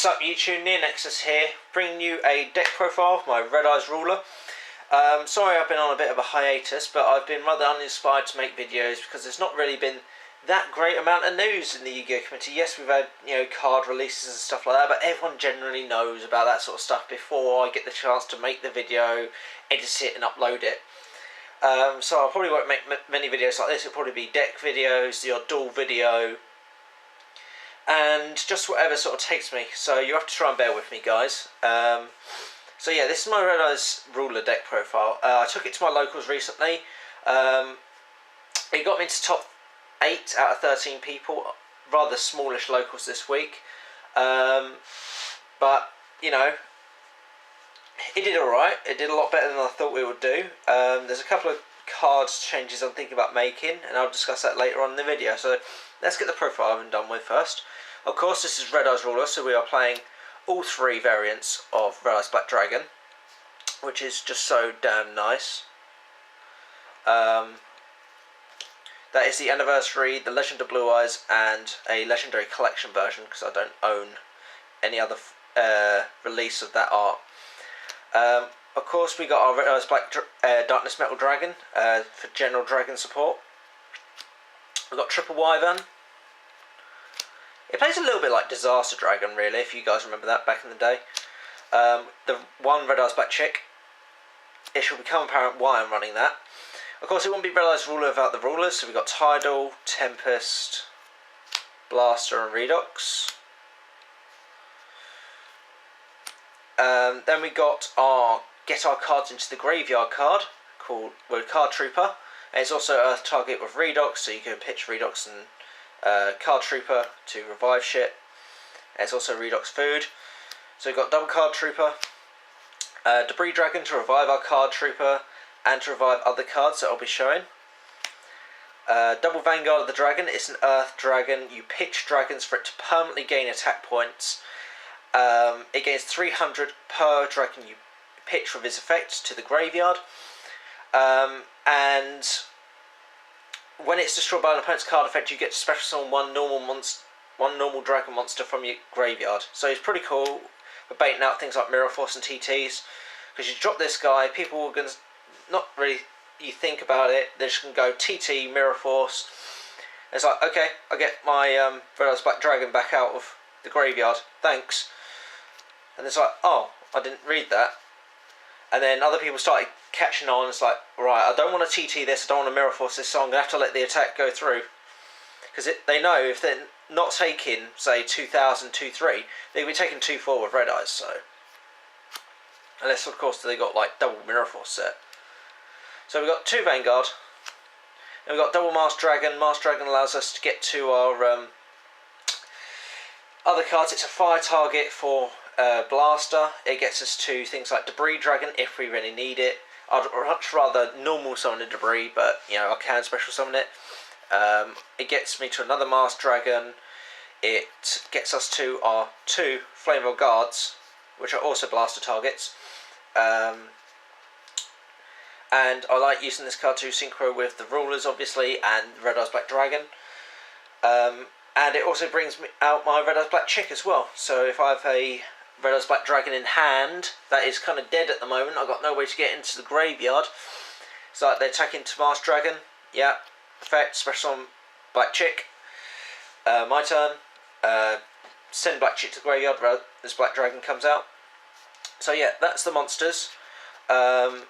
What's up YouTube, NeoNexudus here, bringing you a deck profile of my Red Eyes ruler. Sorry I've been on a bit of a hiatus, but I've been rather uninspired to make videos because there's not really been that great amount of news in the Yu-Gi-Oh community. Yes, we've had, card releases and stuff like that, but everyone generally knows about that sort of stuff before I get the chance to make the video, edit it and upload it. So I probably won't make many videos like this. It'll probably be deck videos, the odd duel video, and just whatever sort of takes me. So you have to try and bear with me, guys. So yeah, this is my Red Eyes ruler deck profile. I took it to my locals recently. It got me into top 8 out of 13 people. Rather smallish locals this week. But, it did alright. It did a lot better than I thought it would do. There's a couple of cards changes I'm thinking about making, and I'll discuss that later on in the video. So let's get the profile I've been done with first. Of course, this is Red Eyes ruler, so we are playing all 3 variants of Red Eyes Black Dragon, which is just so damn nice. That is the anniversary, the Legend of Blue Eyes, and a legendary collection version, because I don't own any other release of that art. Of course, we got our Red Eyes Black Darkness Metal Dragon for general dragon support. We've got Triple Wyvern. It plays a little bit like Disaster Dragon, really, if you guys remember that back in the day. The one Red Eyes Black Chick. It shall become apparent why I'm running that. Of course, it wouldn't be Red Eyes ruler without the rulers, so we've got Tidal, Tempest, Blaster and Redox. Then we got our Get Our Cards Into the Graveyard card, called Card Trooper. And it's also Earth Target with Redox, so you can pitch Redox and Card Trooper to revive shit. And it's also Redox food. So we've got double Card Trooper, Debris Dragon to revive our Card Trooper and to revive other cards that I'll be showing. Double Vanguard of the Dragon. It's an Earth Dragon. You pitch dragons for it to permanently gain attack points. It gains 300 per dragon you pitch with his effect to the graveyard. And when it's destroyed by an opponent's card effect, you get to special summon one normal dragon monster from your graveyard. So it's pretty cool for baiting out things like Mirror Force and TTs. Because you drop this guy, people are going to, not really, you think about it, they're just going to go TT, Mirror Force. And it's like, okay, I get my Red Eyes Black Dragon back out of the graveyard, thanks. And it's like, oh, I didn't read that. And then other people started catching on. It's like, right, I don't want to TT this, I don't want to Mirror Force this, so I'm going to have to let the attack go through. Because they know if they're not taking, say, 2,000, 2-3, they'll be taking 2-4 with Red Eyes, so. Unless, of course, they got, like, double Mirror Force set. So we've got 2 Vanguard. And we've got double Masked Dragon. Masked Dragon allows us to get to our other cards. It's a fire target for Blaster. It gets us to things like Debris Dragon if we really need it. I'd much rather normal summon a Debris, but I can special summon it. It gets me to another Masked Dragon. It gets us to our 2 Flammable Guards, which are also Blaster targets. And I like using this card to synchro with the rulers, obviously, and Red Eyes Black Dragon. And it also brings me out my Red Eyes Black Chick as well. So if I have a Red Eyes Black Dragon in hand that is kind of dead at the moment, I've got no way to get into the graveyard. So like, they attack into Masked Dragon. Yeah, effect, special on Black Chick. My turn. Send Black Chick to the graveyard. This Black Dragon comes out. So yeah, that's the monsters. And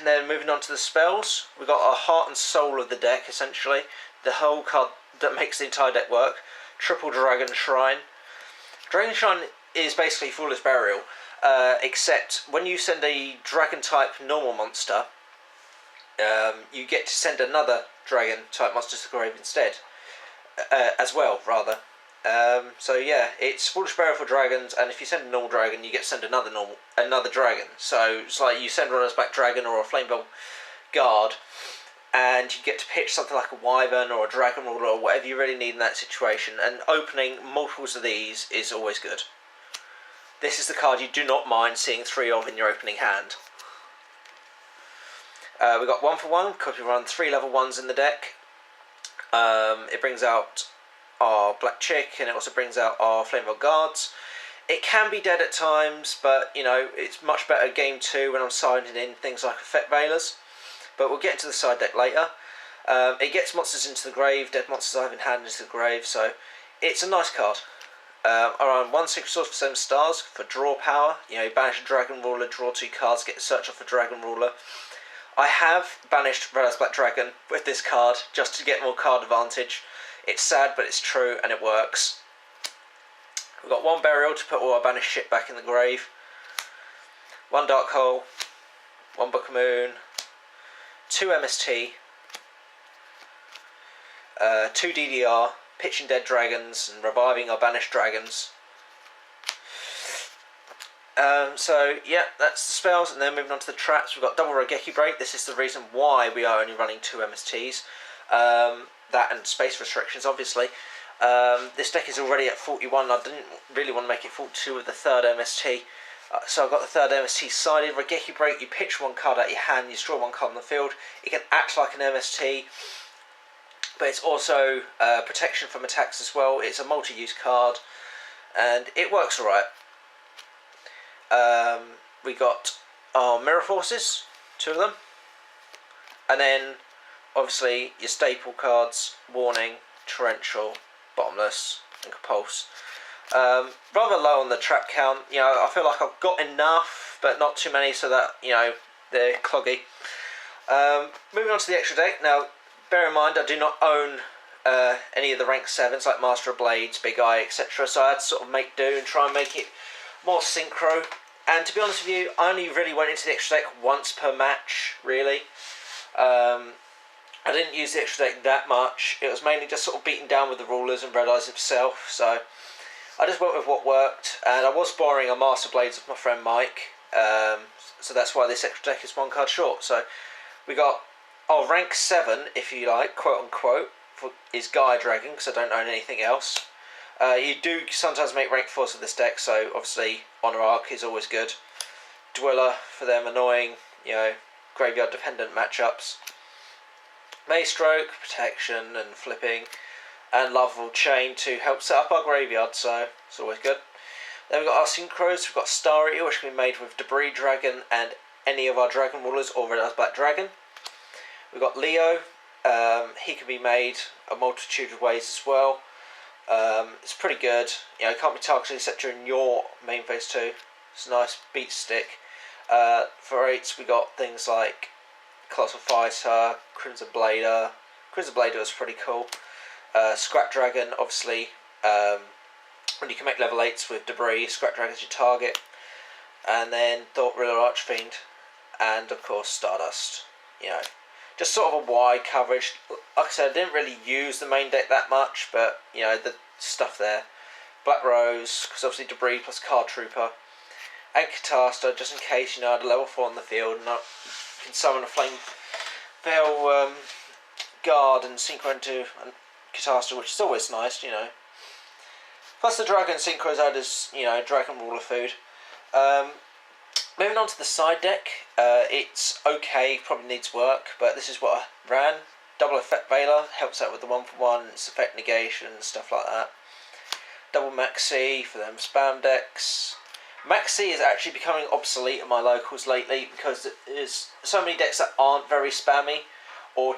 then moving on to the spells, we've got our heart and soul of the deck, essentially. The whole card that makes the entire deck work. Triple Dragon Shrine. Dragon Shrine is basically Foolish Burial, except when you send a Dragon type normal monster, you get to send another Dragon type monster to the grave instead. As well, rather. So yeah, it's Foolish Burial for dragons, and if you send a normal dragon, you get to send another dragon. So it's like you send Red Eyes Black Dragon or a Flamebell Guard, and you get to pitch something like a Wyvern or a Dragon Ruler or whatever you really need in that situation. And opening multiples of these is always good. This is the card you do not mind seeing 3 of in your opening hand. We've got 1 for 1 because we run 3 level 1s in the deck. It brings out our Black Chick, and it also brings out our Flameville Guards. It can be dead at times, but you know, it's much better game 2 when I'm signing in things like Effect Veilers. But we'll get into the side deck later. It gets monsters into the grave, dead monsters I have in hand into the grave, so it's a nice card. Around 1 secret source for 7 stars for draw power. You know, you banish a Dragon Ruler, draw 2 cards, get a search off a Dragon Ruler. I have banished Red Eyes Black Dragon with this card just to get more card advantage. It's sad, but it's true, and it works. We've got 1 Burial to put all our banished shit back in the grave. 1 Dark Hole, 1 Book of Moon, 2 MST, 2 DDR, pitching dead dragons and reviving our banished dragons. So yeah, that's the spells, and then moving on to the traps, we've got double Rogeki Break. This is the reason why we are only running 2 MSTs. That and space restrictions, obviously. This deck is already at 41. I didn't really want to make it 42 with the 3rd MST. So I've got the 3rd MST sided. Rogeki Break, you pitch 1 card out of your hand, you draw 1 card on the field. It can act like an MST, but it's also protection from attacks as well. It's a multi-use card, and it works alright. We got our Mirror Forces, 2 of them, and then obviously your staple cards: Warning, Torrential, Bottomless, and Compulse. Rather low on the trap count. You know, I feel like I've got enough, but not too many, so that, you know, they're cloggy. Moving on to the extra deck. Now, bear in mind, I do not own any of the rank 7s like Master of Blades, Big Eye, etc. So I had to sort of make do and try and make it more synchro. And to be honest with you, I only really went into the extra deck once per match, really. I didn't use the extra deck that much. It was mainly just sort of beating down with the rulers and Red Eyes himself. So I just went with what worked. And I was borrowing a Master Blades of my friend Mike. So that's why this extra deck is 1 card short. So we got our rank 7, if you like, quote unquote, is Gaia Dragon, because I don't own anything else. You do sometimes make rank 4s with this deck, so obviously Honor Arc is always good. Dweller for them annoying, you know, graveyard dependent matchups. Maystroke, protection and flipping, and Lovable Chain to help set up our graveyard, so it's always good. Then we've got our Synchros, we've got Star Eater, which can be made with Debris Dragon and any of our Dragon Rulers or Red Eyes Black Dragon. We've got Leo, he can be made a multitude of ways as well. It's pretty good. You know, it can't be targeted except during your main phase 2. It's a nice beat stick. For 8s, we got things like Colossal Fighter, Crimson Blader. Crimson Blader was pretty cool. Scrap Dragon, obviously, when you can make level 8s with Debris, Scrap Dragon's your target. And then Thought Ruler Archfiend, and of course Stardust. You know, just sort of a wide coverage. Like I said, I didn't really use the main deck that much, but you know, the stuff there. Black Rose, because obviously Debris plus Card Trooper, and Catastar, just in case, you know, I had a level 4 on the field and I can summon a Flame Veil Guard and synchro into Catastar, which is always nice, you know. Plus the Dragon Synchros add as, you know, Dragon Ruler food. Moving on to the side deck, it's okay, probably needs work, but this is what I ran. Double Effect Veiler, helps out with the 1-for-1, its effect negation, stuff like that. Double Maxi for them spam decks. Maxi is actually becoming obsolete in my locals lately because there's so many decks that aren't very spammy, or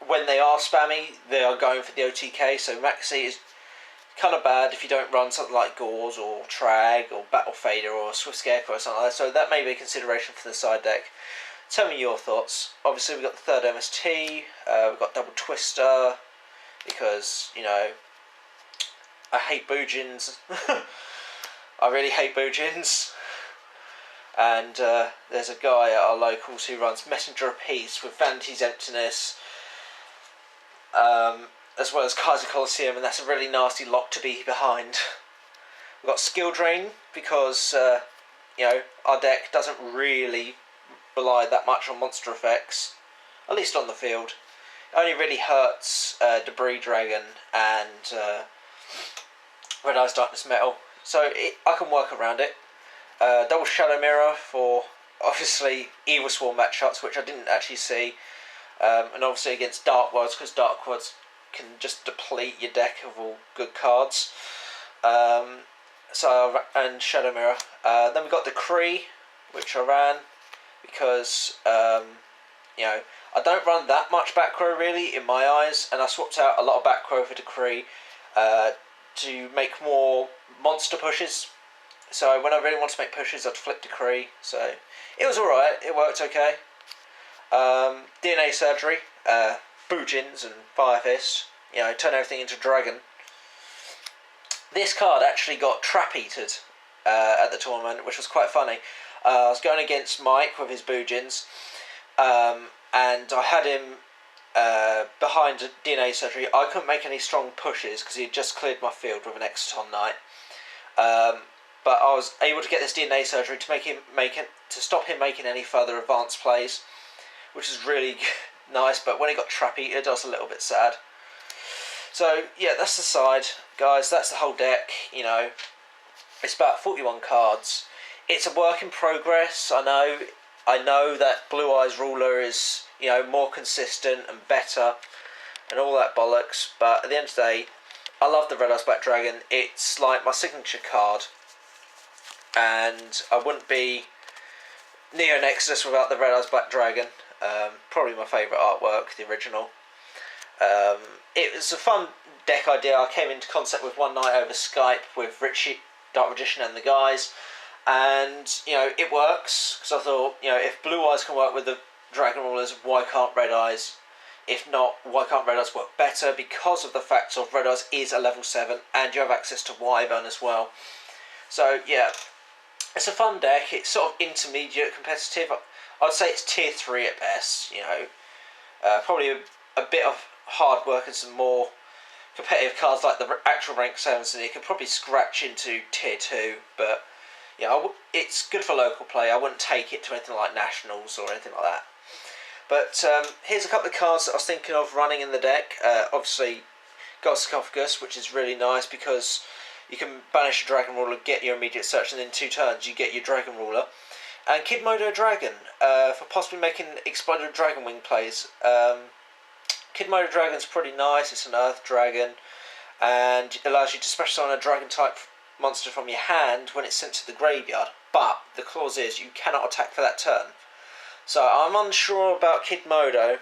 when they are spammy, they are going for the OTK, so Maxi is kind of bad if you don't run something like Gauze or Trag or Battle Fader or Swift Scarecrow or something like that, so that may be a consideration for the side deck. Tell me your thoughts. Obviously we've got the 3rd MST, we've got Double Twister, because, you know, I hate Boojins. I really hate Boojins. And there's a guy at our locals who runs Messenger of Peace with Vanity's Emptiness, as well as Kaiser Colosseum, and that's a really nasty lock to be behind. We've got Skill Drain, because you know, our deck doesn't really rely that much on monster effects, at least on the field. It only really hurts Debris Dragon and Red Eyes Darkness Metal, so I can work around it. Double Shadow Mirror for obviously Evil Swarm matchups, which I didn't actually see, and obviously against Dark Worlds, because Dark Worlds can just deplete your deck of all good cards. And Shadow Mirror. Then we got Decree, which I ran because you know, I don't run that much back row really in my eyes, and I swapped out a lot of back row for Decree to make more monster pushes. So when I really want to make pushes, I'd flip Decree. So it was alright, it worked okay. DNA Surgery, Boojins and Fire Fist, you know, turn everything into dragon. This card actually got trap-eated at the tournament, which was quite funny. I was going against Mike with his Boojins, and I had him behind DNA Surgery. I couldn't make any strong pushes because he had just cleared my field with an Exciton Knight. But I was able to get this DNA Surgery to stop him making any further advanced plays, which is really nice. But when he got trap-eated, I was a little bit sad. So yeah, that's the side, guys. That's the whole deck. You know, it's about 41 cards. It's a work in progress. I know that Blue Eyes Ruler is, you know, more consistent and better, and all that bollocks. But at the end of the day, I love the Red Eyes Black Dragon. It's like my signature card, and I wouldn't be NeoNexudus without the Red Eyes Black Dragon. Probably my favourite artwork, the original. It was a fun deck idea. I came into contact with one night over Skype with Richie, Dark Magician, and the guys, and you know, it works because I thought, you know, if Blue Eyes can work with the Dragon Rulers, why can't Red Eyes? If not, why can't Red Eyes work better? Because of the fact of Red Eyes is a level 7 and you have access to Wyvern as well. So yeah, it's a fun deck. It's sort of intermediate competitive. I'd say it's tier 3 at best. You know, probably a bit of hard work and some more competitive cards like the actual rank 7s, and it could probably scratch into tier 2, but yeah, it's good for local play. I wouldn't take it to anything like Nationals or anything like that. But here's a couple of cards that I was thinking of running in the deck. Obviously, got Sarcophagus, which is really nice because you can banish your Dragon Ruler, get your immediate search, and in 2 turns you get your Dragon Ruler. And Kid Modo Dragon, for possibly making Exploded Dragon Wing plays. Kid Modo Dragon's pretty nice. It's an Earth Dragon, and it allows you to special summon a Dragon type monster from your hand when it's sent to the graveyard. But the clause is you cannot attack for that turn. So I'm unsure about Kid Modo,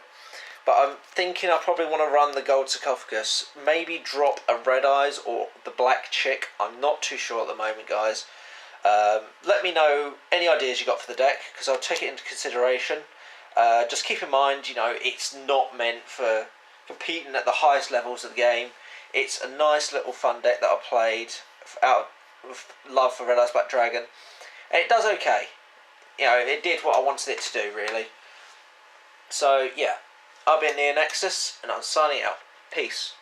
but I'm thinking I probably want to run the Gold Sarcophagus. Maybe drop a Red Eyes or the Black Chick. I'm not too sure at the moment, guys. Let me know any ideas you got for the deck, because I'll take it into consideration. Just keep in mind, you know, it's not meant for competing at the highest levels of the game. It's a nice little fun deck that I played out of love for Red Eyes Black Dragon, and it does okay. You know, it did what I wanted it to do, really. So yeah, I've been NeoNexudus, and I'm signing out. Peace.